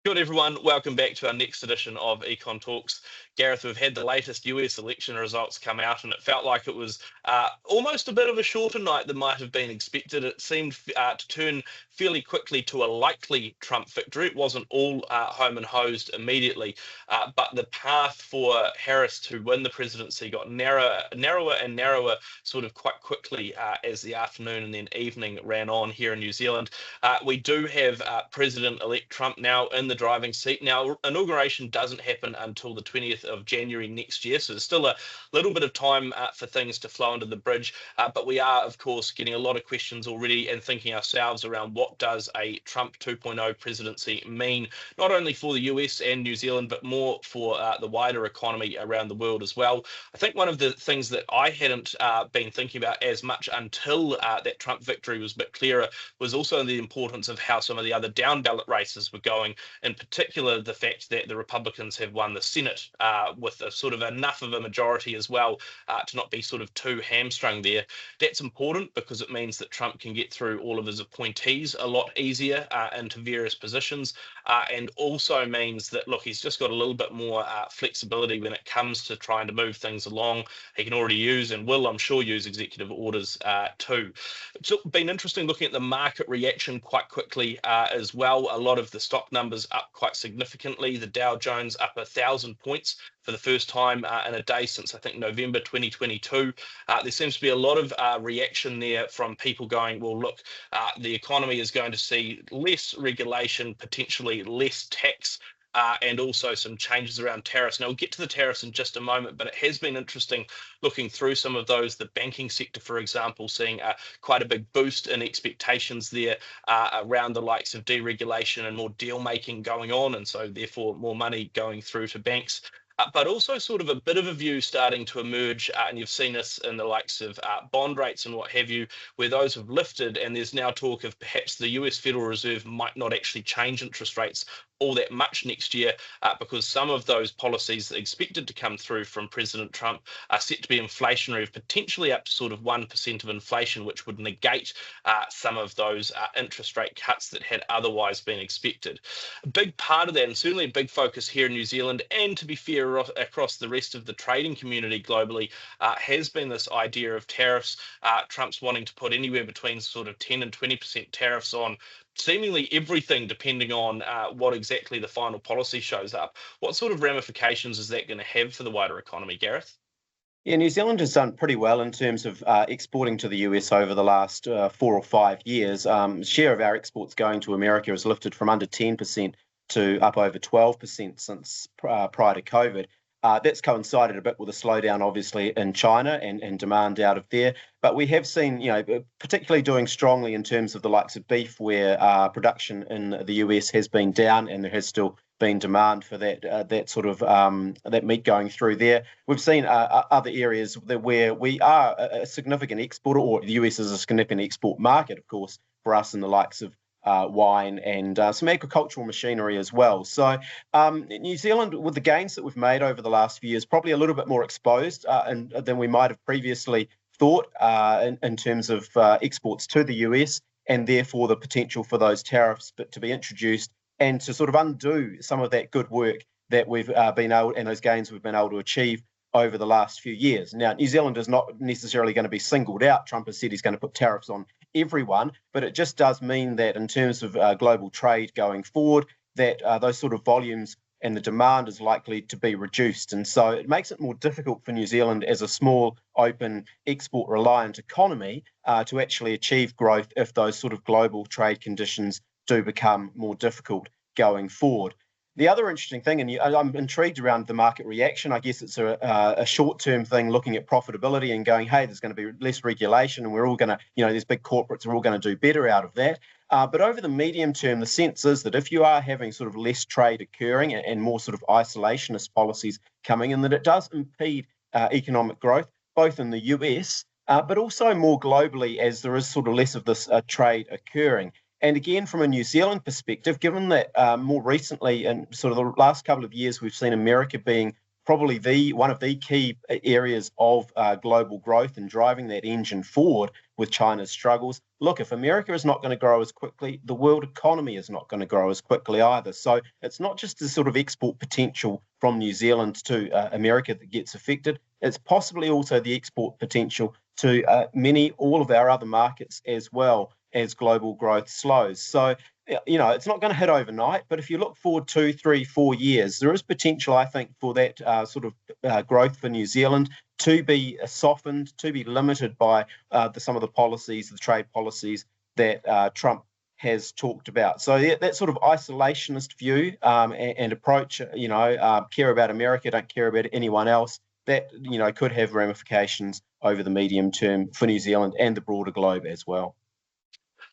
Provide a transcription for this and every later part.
Good everyone, welcome back to our next edition of Econ Talks. Gareth, we've had the latest US election results come out, and it felt like it was almost a bit of a shorter night than might have been expected. It seemed to turn fairly quickly to a likely Trump victory. It wasn't all home and hosed immediately, but the path for Harris to win the presidency got narrower and narrower, sort of quite quickly as the afternoon and then evening ran on here in New Zealand. We do have President-elect Trump now in the driving seat. Now, inauguration doesn't happen until the 20th of January next year, so there's still a little bit of time for things to flow under the bridge. But we are, of course, getting a lot of questions already and thinking ourselves around what does a Trump 2.0 presidency mean, not only for the US and New Zealand, but more for the wider economy around the world as well. I think one of the things that I hadn't been thinking about as much until that Trump victory was a bit clearer was also the importance of how some of the other down ballot races were going, in particular the fact that the Republicans have won the Senate with a sort of enough of a majority as well to not be sort of too hamstrung there. That's important because it means that Trump can get through all of his appointees a lot easier into various positions, and also means that, look, he's just got a little bit more flexibility when it comes to trying to move things along. He can already use and will, I'm sure, use executive orders too. It's been interesting looking at the market reaction quite quickly as well. A lot of the stock numbers up quite significantly. The Dow Jones up 1,000 points for the first time in a day since I think November 2022. There seems to be a lot of reaction there from people going, well, look, the economy is going to see less regulation, potentially less tax, and also some changes around tariffs. Now, we'll get to the tariffs in just a moment, but it has been interesting looking through some of those. The banking sector, for example, seeing quite a big boost in expectations there around the likes of deregulation and more deal making going on, and so therefore more money going through to banks. But also sort of a bit of a view starting to emerge, and you've seen this in the likes of bond rates and what have you, where those have lifted, and there's now talk of perhaps the US Federal Reserve might not actually change interest rates all that much next year because some of those policies expected to come through from President Trump are set to be inflationary, of potentially up to sort of 1% of inflation, which would negate some of those interest rate cuts that had otherwise been expected. A big part of that, and certainly a big focus here in New Zealand, and to be fair, across the rest of the trading community globally, has been this idea of tariffs. Trump's wanting to put anywhere between sort of 10 and 20% tariffs on seemingly everything, depending on what exactly the final policy shows up. What sort of ramifications is that going to have for the wider economy, Gareth? Yeah, New Zealand has done pretty well in terms of exporting to the US over the last 4 or 5 years. Share of our exports going to America has lifted from under 10% to up over 12% since prior to COVID. That's coincided a bit with a slowdown, obviously, in China and demand out of there. But we have seen, particularly doing strongly in terms of the likes of beef, where production in the US has been down, and there has still been demand for that sort of that meat going through there. We've seen other areas where we are a significant exporter, or the US is a significant export market, of course, for us in the likes of wine and some agricultural machinery as well. So New Zealand, with the gains that we've made over the last few years, probably a little bit more exposed than we might have previously thought in terms of exports to the US, and therefore the potential for those tariffs to be introduced and to sort of undo some of that good work that we've been able, and those gains we've been able to achieve over the last few years. Now, New Zealand is not necessarily going to be singled out. Trump has said he's going to put tariffs on everyone, but it just does mean that in terms of global trade going forward, that those sort of volumes and the demand is likely to be reduced. And so it makes it more difficult for New Zealand as a small, open, export-reliant economy to actually achieve growth if those sort of global trade conditions do become more difficult going forward. The other interesting thing, and I'm intrigued around the market reaction, I guess it's a short-term thing looking at profitability and going, hey, there's going to be less regulation and we're all going to, these big corporates are all going to do better out of that. But over the medium term, the sense is that if you are having sort of less trade occurring and more sort of isolationist policies coming in, that it does impede economic growth, both in the US, but also more globally, as there is sort of less of this trade occurring. And again, from a New Zealand perspective, given that more recently, in sort of the last couple of years, we've seen America being probably one of the key areas of global growth and driving that engine forward, with China's struggles. Look, if America is not going to grow as quickly, the world economy is not going to grow as quickly either. So it's not just the sort of export potential from New Zealand to America that gets affected. It's possibly also the export potential to all of our other markets as well as global growth slows. So, it's not going to hit overnight, but if you look forward 2, 3, 4 years, there is potential, I think, for that growth for New Zealand to be softened, to be limited by some of the policies, the trade policies that Trump has talked about. So that sort of isolationist view and approach, care about America, don't care about anyone else, that, could have ramifications over the medium term for New Zealand and the broader globe as well.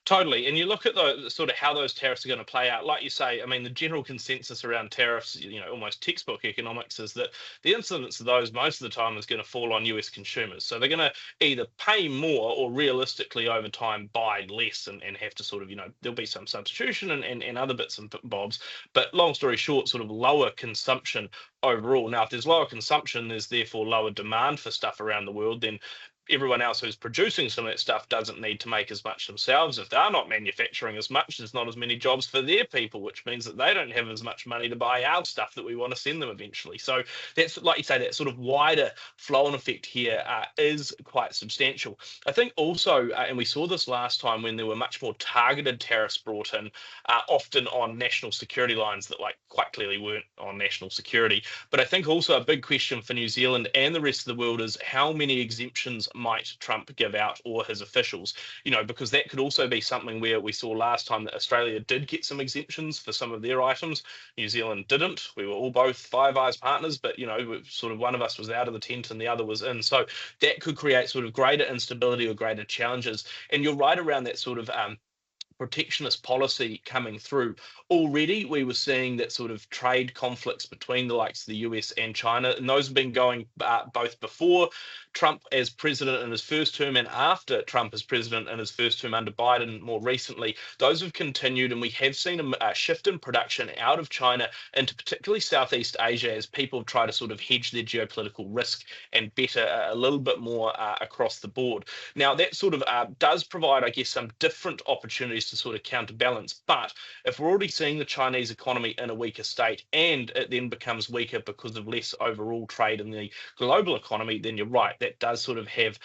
Totally. And you look at the sort of how those tariffs are going to play out. Like you say, I mean, the general consensus around tariffs, almost textbook economics, is that the incidence of those most of the time is going to fall on US consumers. So they're going to either pay more or realistically over time buy less and have to sort of, there'll be some substitution and other bits and bobs. But long story short, sort of lower consumption overall. Now, if there's lower consumption, there's therefore lower demand for stuff around the world, then everyone else who's producing some of that stuff doesn't need to make as much themselves. If they're not manufacturing as much, there's not as many jobs for their people, which means that they don't have as much money to buy our stuff that we want to send them eventually. So that's, like you say, that sort of wider flow-on effect here is quite substantial. I think also, and we saw this last time when there were much more targeted tariffs brought in, often on national security lines that quite clearly weren't on national security. But I think also a big question for New Zealand and the rest of the world is how many exemptions might Trump give out, or his officials, because that could also be something where we saw last time that Australia did get some exemptions for some of their items. New Zealand didn't. We were all both Five Eyes partners, but, sort of one of us was out of the tent and the other was in. So that could create sort of greater instability or greater challenges. And you're right around that sort of protectionist policy coming through. Already we were seeing that sort of trade conflicts between the likes of the US and China, and those have been going both before Trump as president in his first term and after Trump as president in his first term under Biden more recently. Those have continued, and we have seen a shift in production out of China into particularly Southeast Asia as people try to sort of hedge their geopolitical risk and better a little bit more across the board. Now that sort of does provide, I guess, some different opportunities to sort of counterbalance. But if we're already seeing the Chinese economy in a weaker state and it then becomes weaker because of less overall trade in the global economy, then you're right, that does sort of have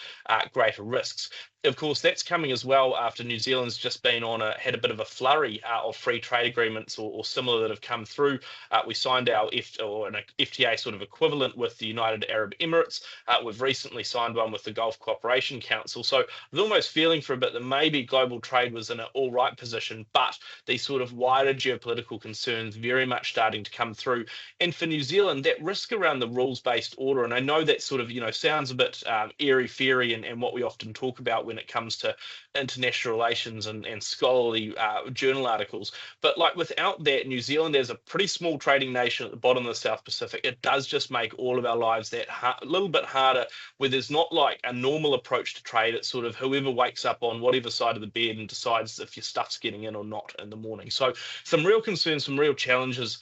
greater risks. Of course, that's coming as well after New Zealand's just been had a bit of a flurry of free trade agreements or similar that have come through. We signed our an FTA sort of equivalent with the United Arab Emirates. We've recently signed one with the Gulf Cooperation Council. So I was almost feeling for a bit that maybe global trade was in an all right position, but these sort of wider geopolitical concerns very much starting to come through. And for New Zealand, that risk around the rules-based order, and I know that sort of, sounds a bit airy-fairy and what we often talk about when it comes to international relations and scholarly journal articles. But without that, New Zealand as a pretty small trading nation at the bottom of the South Pacific, it does just make all of our lives that a little bit harder, where there's not like a normal approach to trade. It's sort of whoever wakes up on whatever side of the bed and decides if your stuff's getting in or not in the morning. So some real concerns, some real challenges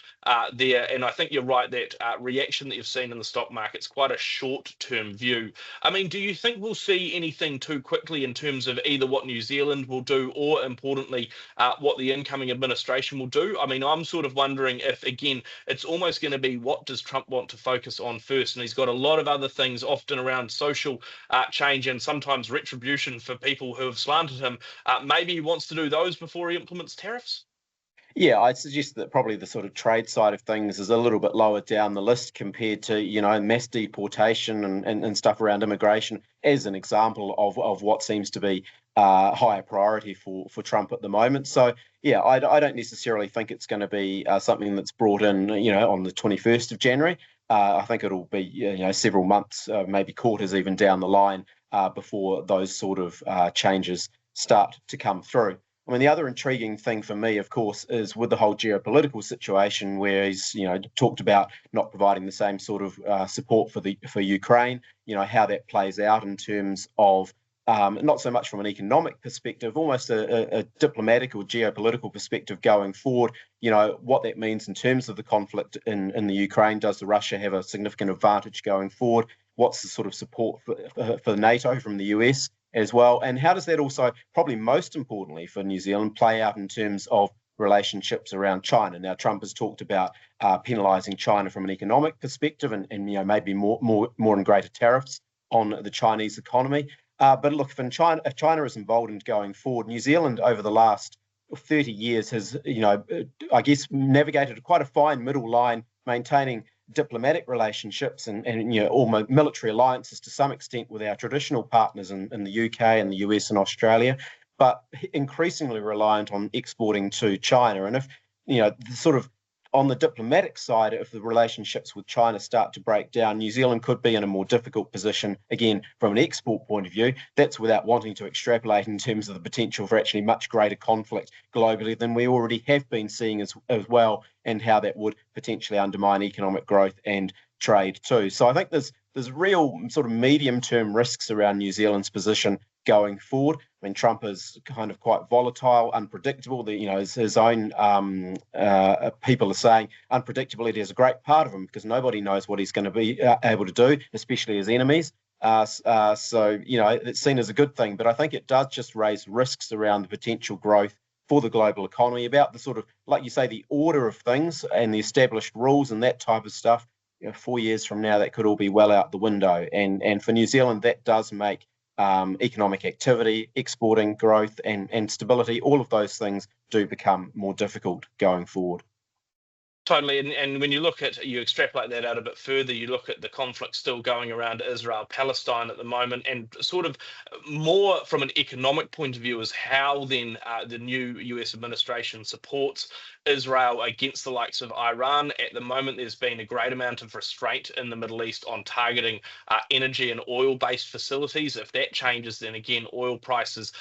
there. And I think you're right, that reaction that you've seen in the stock market's quite a short-term view. I mean, do you think we'll see anything too quickly in terms of either what New Zealand will do or, importantly, what the incoming administration will do? I mean, I'm sort of wondering if, again, it's almost going to be what does Trump want to focus on first? And he's got a lot of other things, often around social change and sometimes retribution for people who have slanted him. Maybe he wants to do those before he implements tariffs? Yeah, I'd suggest that probably the sort of trade side of things is a little bit lower down the list compared to, mass deportation and stuff around immigration as an example of what seems to be higher priority for Trump at the moment. So, yeah, I don't necessarily think it's going to be something that's brought in, on the 21st of January. I think it'll be, several months, maybe quarters even down the line before those sort of changes start to come through. I mean, the other intriguing thing for me, of course, is with the whole geopolitical situation where he's, talked about not providing the same sort of support for Ukraine, how that plays out in terms of not so much from an economic perspective, almost a diplomatic or geopolitical perspective going forward, what that means in terms of the conflict in the Ukraine. Does Russia have a significant advantage going forward? What's the sort of support for NATO from the US? as well? And how does that also, probably most importantly for New Zealand, play out in terms of relationships around China? Now, Trump has talked about penalising China from an economic perspective, and maybe more and greater tariffs on the Chinese economy. But look, if China is involved in going forward, New Zealand over the last 30 years has, I guess, navigated quite a fine middle line, maintaining diplomatic relationships and almost military alliances to some extent with our traditional partners in the UK and the US and Australia, but increasingly reliant on exporting to China. And if, sort of on the diplomatic side, if the relationships with China start to break down, New Zealand could be in a more difficult position, again, from an export point of view. That's without wanting to extrapolate in terms of the potential for actually much greater conflict globally than we already have been seeing as well, and how that would potentially undermine economic growth and trade too. So I think there's real sort of medium-term risks around New Zealand's position going forward. I mean, Trump is kind of quite volatile, unpredictable. His own people are saying unpredictability is a great part of him because nobody knows what he's going to be able to do, especially his enemies. So, it's seen as a good thing. But I think it does just raise risks around the potential growth for the global economy, about the sort of, like you say, the order of things and the established rules and that type of stuff. 4 years from now, that could all be well out the window. And for New Zealand, that does make economic activity, exporting, growth, and stability, all of those things do become more difficult going forward. Totally, and when you extrapolate that out a bit further, you look at the conflict still going around Israel-Palestine at the moment, and sort of more from an economic point of view is how then the new US administration supports Israel against the likes of Iran. At the moment, there's been a great amount of restraint in the Middle East on targeting energy and oil-based facilities. If that changes, then again, oil prices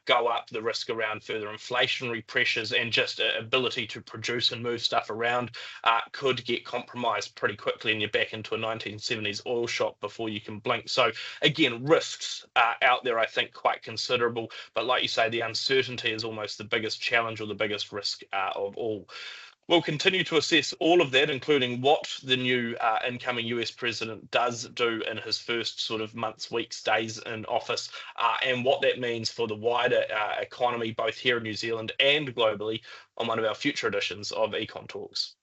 go up, the risk around further inflationary pressures and just ability to produce and move stuff around could get compromised pretty quickly, and you're back into a 1970s oil shock before you can blink. So again, risks out there, I think, quite considerable. But like you say, the uncertainty is almost the biggest challenge or the biggest risk of all. We'll continue to assess all of that, including what the new incoming US president does do in his first sort of months, weeks, days in office, and what that means for the wider economy, both here in New Zealand and globally, on one of our future editions of Econ Talks.